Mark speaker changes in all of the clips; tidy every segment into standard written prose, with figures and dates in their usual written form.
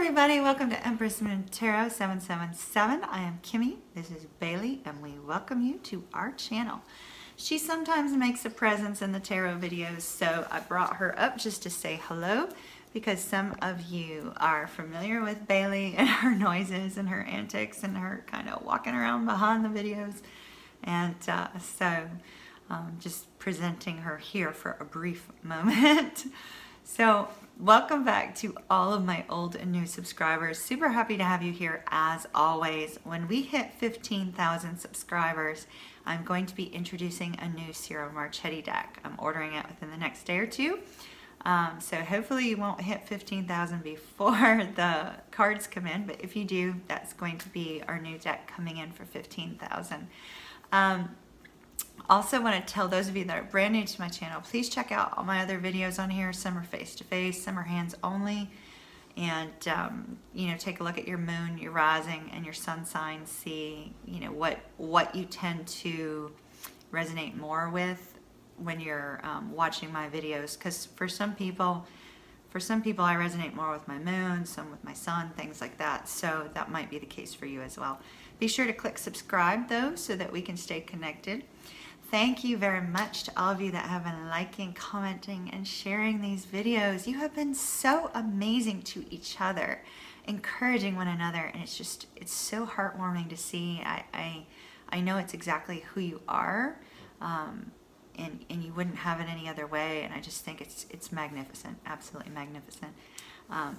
Speaker 1: everybody, welcome to Empress Moon Tarot 777. I am Kimmy, this is Bailey, and we welcome you to our channel. She sometimes makes a presence in the tarot videos, so I brought her up just to say hello because some of you are familiar with Bailey and her noises and her antics and her kind of walking around behind the videos. And just presenting her here for a brief moment. So welcome back to all of my old and new subscribers. Super happy to have you here as always. When we hit 15,000 subscribers, I'm going to be introducing a new Ciro Marchetti deck. I'm ordering it within the next day or two. So hopefully you won't hit 15,000 before the cards come in, but if you do, that's going to be our new deck coming in for 15,000. Also want to tell those of you that are brand new to my channel, please check out all my other videos on here. Some are face-to-face, some are hands-only. And, you know, take a look at your moon, your rising, and your sun sign. See, you know, what you tend to resonate more with when you're watching my videos. Because for some people I resonate more with my moon, some with my sun, things like that. So that might be the case for you as well. Be sure to click subscribe though so that we can stay connected. Thank you very much to all of you that have been liking, commenting, and sharing these videos. You have been so amazing to each other, encouraging one another, and it's so heartwarming to see. I know it's exactly who you are, and you wouldn't have it any other way, and I just think it's magnificent, absolutely magnificent.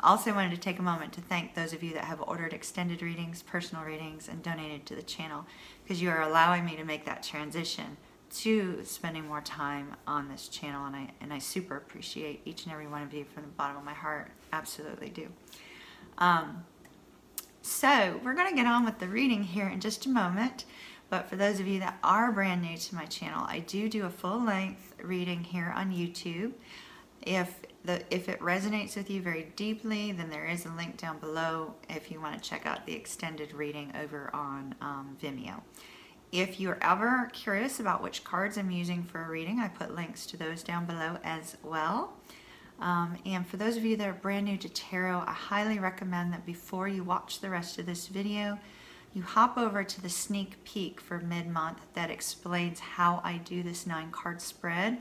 Speaker 1: Also wanted to take a moment to thank those of you that have ordered extended readings, personal readings, and donated to the channel, because you are allowing me to make that transition to spending more time on this channel, and I super appreciate each and every one of you from the bottom of my heart. Absolutely do. So we're going to get on with the reading here in just a moment, but for those of you that are brand new to my channel, I do a full-length reading here on YouTube. If it resonates with you very deeply, then there is a link down below if you want to check out the extended reading over on Vimeo. If you're ever curious about which cards I'm using for a reading, I put links to those down below as well. And for those of you that are brand new to tarot, I highly recommend that before you watch the rest of this video, you hop over to the sneak peek for mid-month that explains how I do this 9-card spread.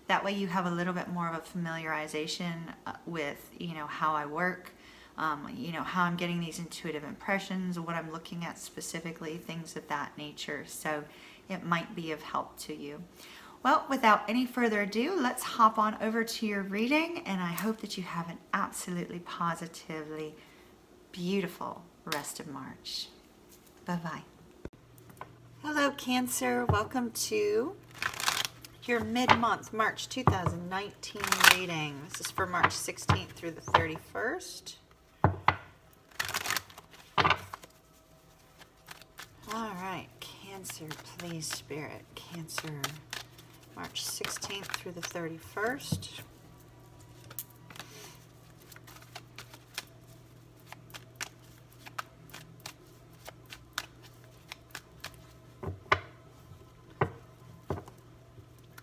Speaker 1: That way you have a little bit more of a familiarization with, you know, how I work, you know, how I'm getting these intuitive impressions, what I'm looking at specifically, things of that nature. So it might be of help to you. Well, without any further ado, let's hop on over to your reading, and I hope that you have an absolutely positively beautiful rest of March. Bye-bye. Hello, Cancer. Welcome to your mid-month March 2019 reading. This is for March 16th through the 31st. All right, Cancer, please, Spirit. Cancer, March 16th through the 31st.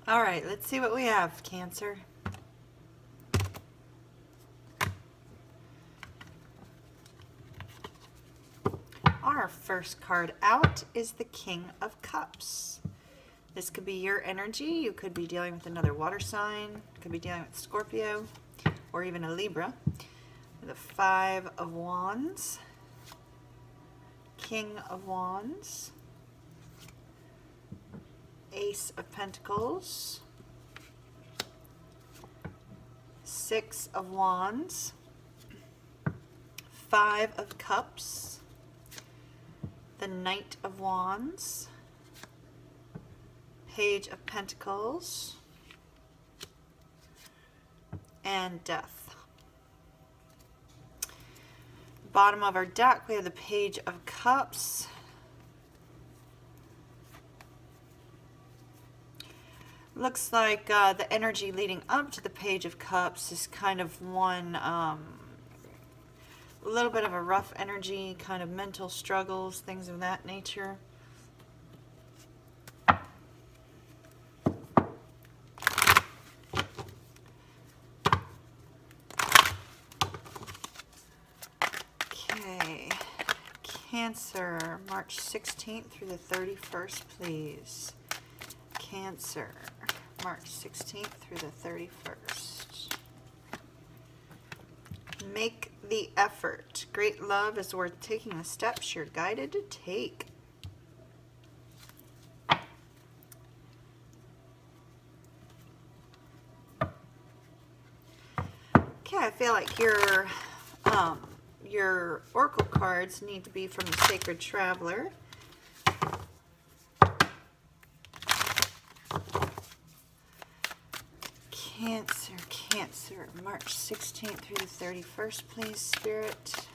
Speaker 1: All right, let's see what we have, Cancer. Our first card out is the King of Cups. This could be your energy. You could be dealing with another water sign. Could be dealing with Scorpio or even a Libra. The 5 of Wands, King of Wands, Ace of Pentacles, 6 of Wands, 5 of Cups, the Knight of Wands, Page of Pentacles, and Death. Bottom of our deck, we have the Page of Cups. Looks like the energy leading up to the Page of Cups is kind of one, a little bit of a rough energy, kind of mental struggles, things of that nature. Cancer, March 16th through the 31st, please. Cancer, March 16th through the 31st. Make the effort. Great love is worth taking the steps you're guided to take. Okay, I feel like your oracle cards need to be from the Sacred Traveler. Cancer, Cancer, March 16th through the 31st, please, Spirit.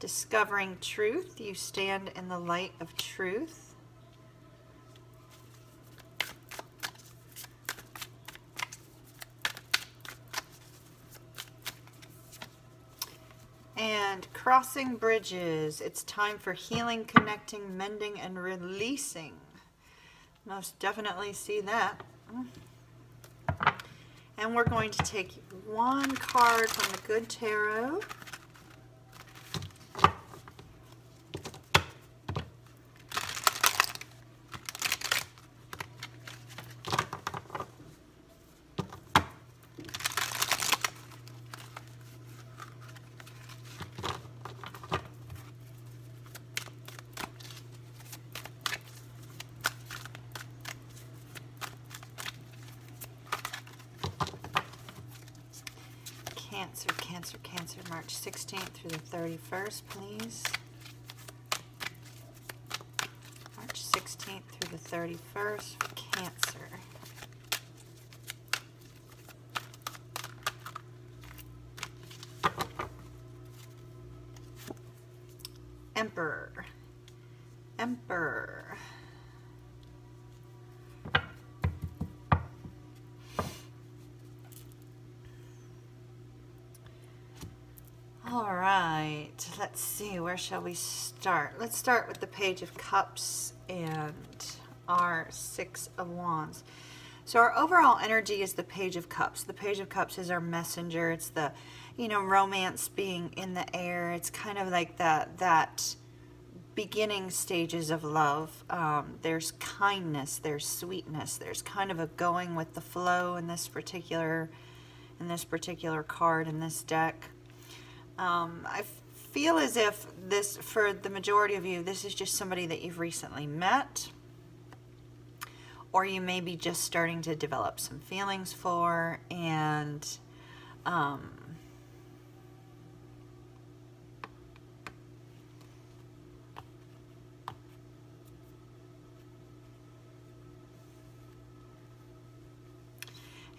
Speaker 1: Discovering truth. You stand in the light of truth. And crossing bridges. It's time for healing, connecting, mending, and releasing. Most definitely see that. And we're going to take one card from the Good Tarot. Cancer, Cancer, Cancer, March 16th through the 31st, please. March 16th through the 31st for Cancer. Emperor, Emperor. All right, let's see, where shall we start? Let's start with the Page of Cups and our Six of Wands. So our overall energy is the Page of Cups. The Page of Cups is our messenger. It's the, romance being in the air. It's kind of like that beginning stages of love. There's kindness, there's sweetness, there's kind of a going with the flow in this particular card in this deck. I feel as if this, for the majority of you, this is just somebody that you've recently met, or you may be just starting to develop some feelings for, and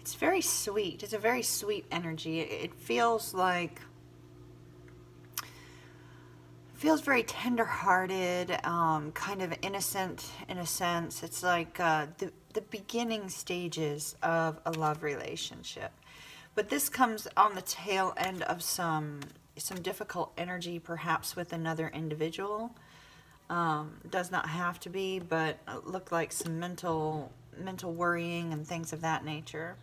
Speaker 1: it's very sweet. It's a very sweet energy. It feels like, feels very tender-hearted, kind of innocent in a sense. It's like the beginning stages of a love relationship. But this comes on the tail end of some difficult energy, perhaps with another individual. Does not have to be, but look like some mental worrying and things of that nature.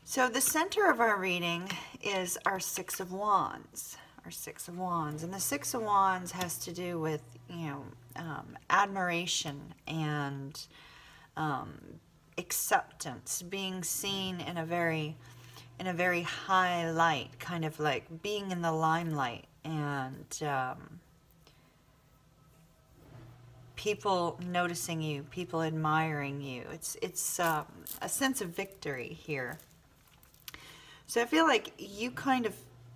Speaker 1: So the center of our reading is our Six of Wands. Our Six of Wands. And the Six of Wands has to do with, admiration and acceptance, being seen in a very high light, kind of like being in the limelight, and people noticing you, people admiring you. It's a sense of victory here. So I feel like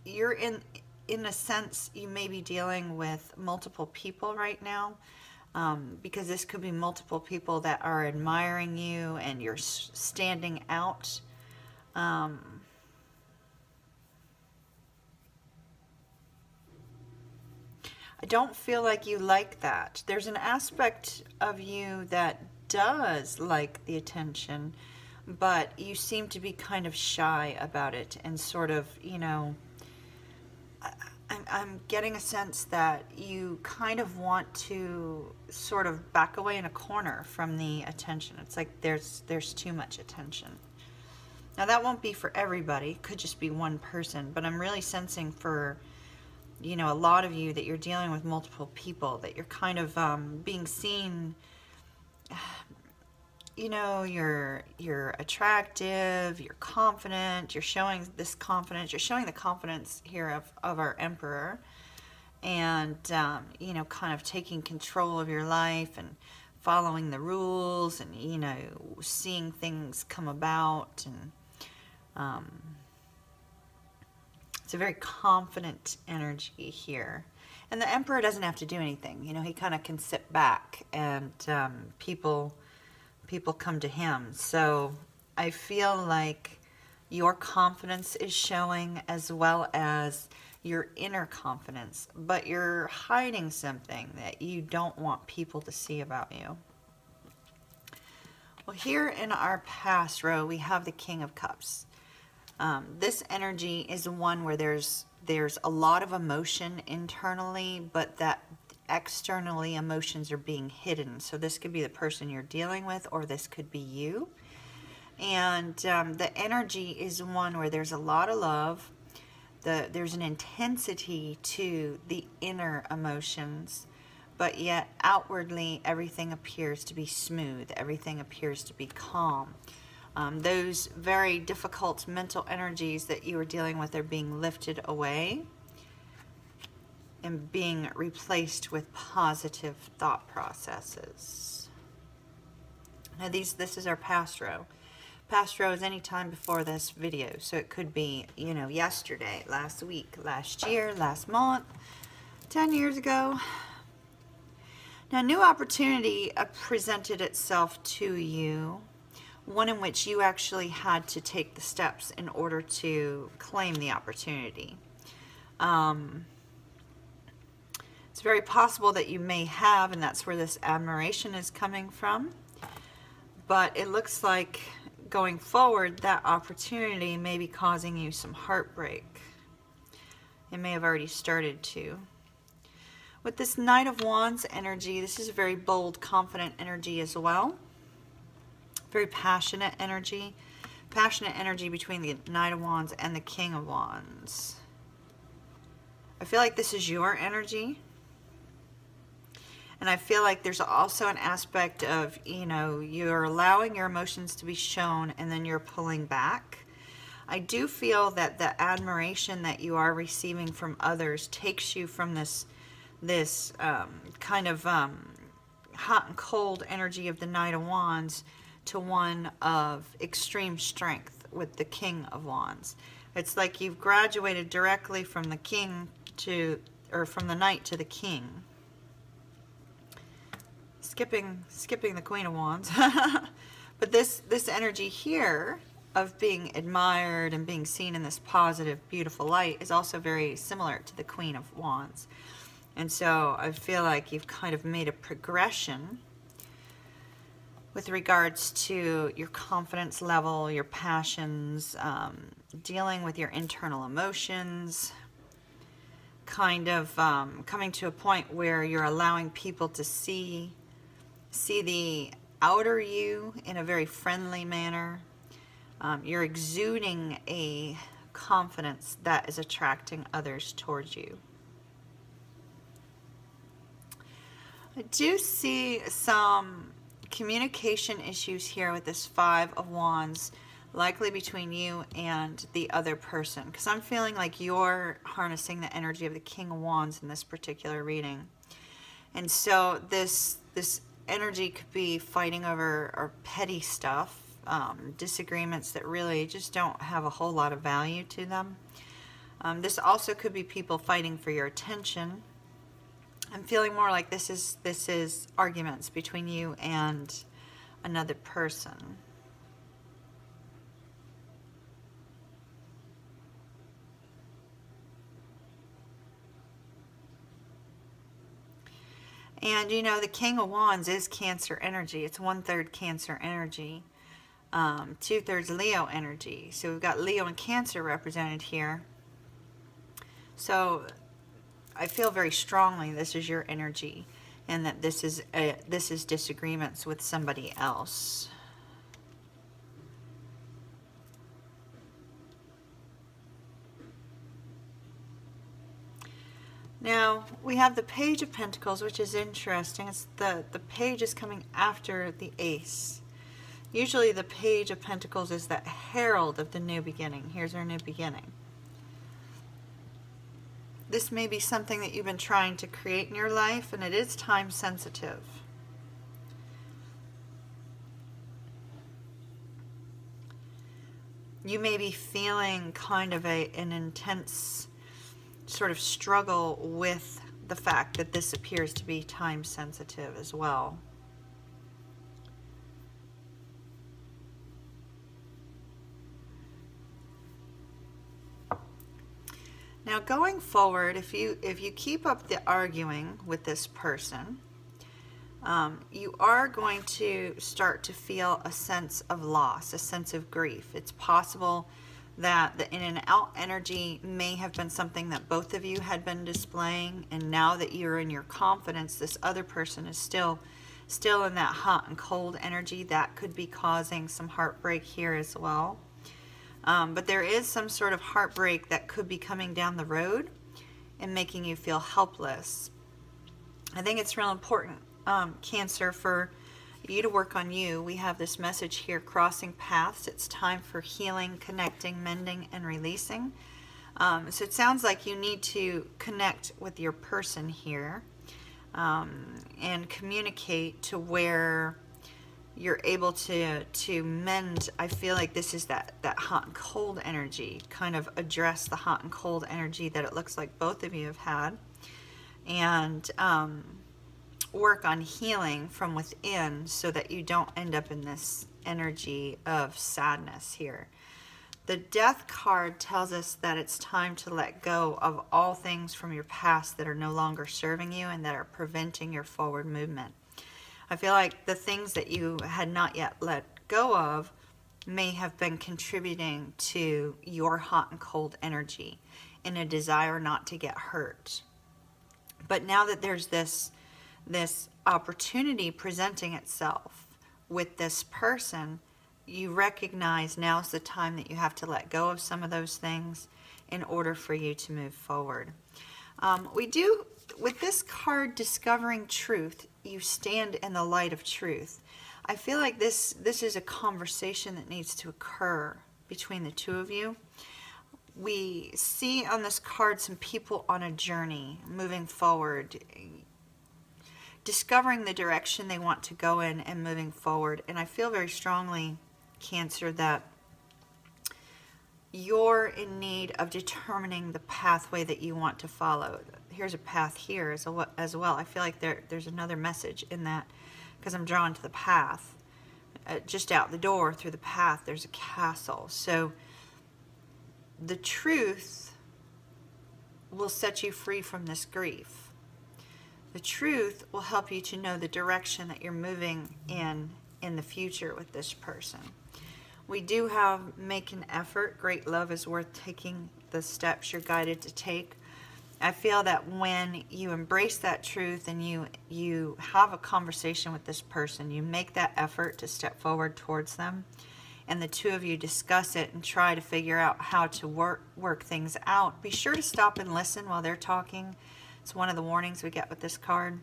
Speaker 1: you're in a sense, you may be dealing with multiple people right now, because this could be multiple people that are admiring you and you're standing out. I don't feel like you like that. There's an aspect of you that does like the attention, but you seem to be kind of shy about it and sort of, I'm getting a sense that you kind of want to sort of back away in a corner from the attention. It's like there's too much attention. Now that won't be for everybody. It could just be one person, but I'm really sensing for, you know, a lot of you that you're dealing with multiple people, that you're kind of being seen. You know, you're attractive, you're confident, you're showing this confidence, you're showing the confidence here of our Emperor, and you know, kind of taking control of your life and following the rules, and you know, seeing things come about, and it's a very confident energy here. And the Emperor doesn't have to do anything, you know, he kind of can sit back, and people come to him. So I feel like your confidence is showing, as well as your inner confidence, but you're hiding something that you don't want people to see about you. Well, here in our past row, we have the King of Cups. This energy is one where there's a lot of emotion internally, but that externally emotions are being hidden. So this could be the person you're dealing with, or this could be you. And the energy is one where there's a lot of love. There's an intensity to the inner emotions, but yet outwardly everything appears to be smooth. Everything appears to be calm. Those very difficult mental energies that you were dealing with are being lifted away and being replaced with positive thought processes. Now this is our past row. Past row is any time before this video. So it could be, you know, yesterday, last week, last year, last month, 10 years ago. Now, new opportunity presented itself to you, one in which you actually had to take the steps in order to claim the opportunity. It's very possible that you may have, and that's where this admiration is coming from. But it looks like going forward, that opportunity may be causing you some heartbreak. It may have already started to. With this Knight of Wands energy, this is a very bold, confident energy as well. Very passionate energy. Passionate energy between the Knight of Wands and the King of Wands. I feel like this is your energy. And I feel like there's also an aspect of, you know, you're allowing your emotions to be shown and then you're pulling back. I do feel that the admiration that you are receiving from others takes you from this kind of hot and cold energy of the Knight of Wands to one of extreme strength with the King of Wands. It's like you've graduated directly from the King to, or from the Knight to the King. Skipping the Queen of Wands. But this energy here of being admired and being seen in this positive, beautiful light is also very similar to the Queen of Wands. And so I feel like you've kind of made a progression with regards to your confidence level, your passions, dealing with your internal emotions, kind of coming to a point where you're allowing people to see the outer you in a very friendly manner. You're exuding a confidence that is attracting others towards you. I do see some communication issues here with this Five of Wands, likely between you and the other person, because I'm feeling like you're harnessing the energy of the King of Wands in this particular reading. And so this energy could be fighting over or petty stuff, disagreements that really just don't have a whole lot of value to them. This also could be people fighting for your attention. I'm feeling more like this is arguments between you and another person. And you know, the King of Wands is Cancer energy. It's 1/3 Cancer energy, 2/3 Leo energy. So we've got Leo and Cancer represented here. So I feel very strongly this is your energy, and that this is disagreements with somebody else. Now, we have the Page of Pentacles, which is interesting. It's the page is coming after the Ace. Usually the Page of Pentacles is that herald of the new beginning. Here's our new beginning. This may be something that you've been trying to create in your life, and it is time sensitive. You may be feeling kind of an intense sort of struggle with the fact that this appears to be time sensitive as well. Now going forward, if you keep up the arguing with this person, you are going to start to feel a sense of loss, a sense of grief. It's possible that the in and out energy may have been something that both of you had been displaying, and now that you're in your confidence, this other person is still in that hot and cold energy. That could be causing some heartbreak here as well. But there is some sort of heartbreak that could be coming down the road and making you feel helpless. I think it's real important, Cancer, for you to work on you. We have this message here, crossing paths. It's time for healing, connecting, mending, and releasing. So it sounds like you need to connect with your person here and communicate to where you're able to mend. I feel like this is that hot and cold energy, kind of address the hot and cold energy that it looks like both of you have had, and work on healing from within so that you don't end up in this energy of sadness here. The Death card tells us that it's time to let go of all things from your past that are no longer serving you and that are preventing your forward movement. I feel like the things that you had not yet let go of may have been contributing to your hot and cold energy in a desire not to get hurt. But now that there's this opportunity presenting itself with this person, you recognize now's the time that you have to let go of some of those things in order for you to move forward. We do, with this card, discovering truth, you stand in the light of truth. I feel like this is a conversation that needs to occur between the two of you. We see on this card some people on a journey, moving forward, discovering the direction they want to go in and moving forward. And I feel very strongly, Cancer, that you're in need of determining the pathway that you want to follow. Here's a path here as well. I feel like there's another message in that, because I'm drawn to the path. Just out the door through the path, there's a castle. So the truth will set you free from this grief. The truth will help you to know the direction that you're moving in the future with this person. We do have make an effort. Great love is worth taking the steps you're guided to take. I feel that when you embrace that truth and you have a conversation with this person, you make that effort to step forward towards them, and the two of you discuss it and try to figure out how to work things out. Be sure to stop and listen while they're talking. It's one of the warnings we get with this card.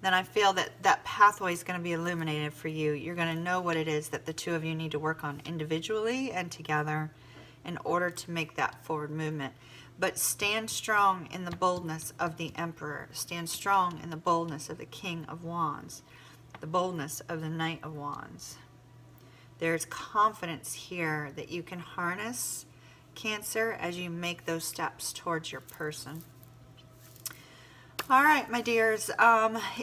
Speaker 1: Then I feel that that pathway is going to be illuminated for you. You're going to know what it is that the two of you need to work on individually and together in order to make that forward movement. But stand strong in the boldness of the Emperor. Stand strong in the boldness of the King of Wands, the boldness of the Knight of Wands. There's confidence here that you can harness, Cancer, as you make those steps towards your person. All right, my dears,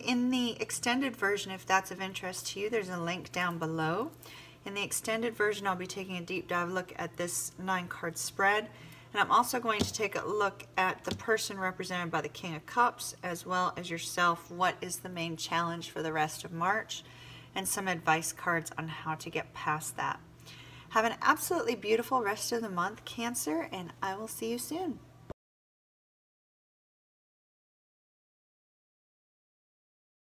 Speaker 1: in the extended version, if that's of interest to you, there's a link down below. In the extended version, I'll be taking a deep dive look at this 9-card spread. And I'm also going to take a look at the person represented by the King of Cups, as well as yourself. What is the main challenge for the rest of March? And some advice cards on how to get past that. Have an absolutely beautiful rest of the month, Cancer, and I will see you soon.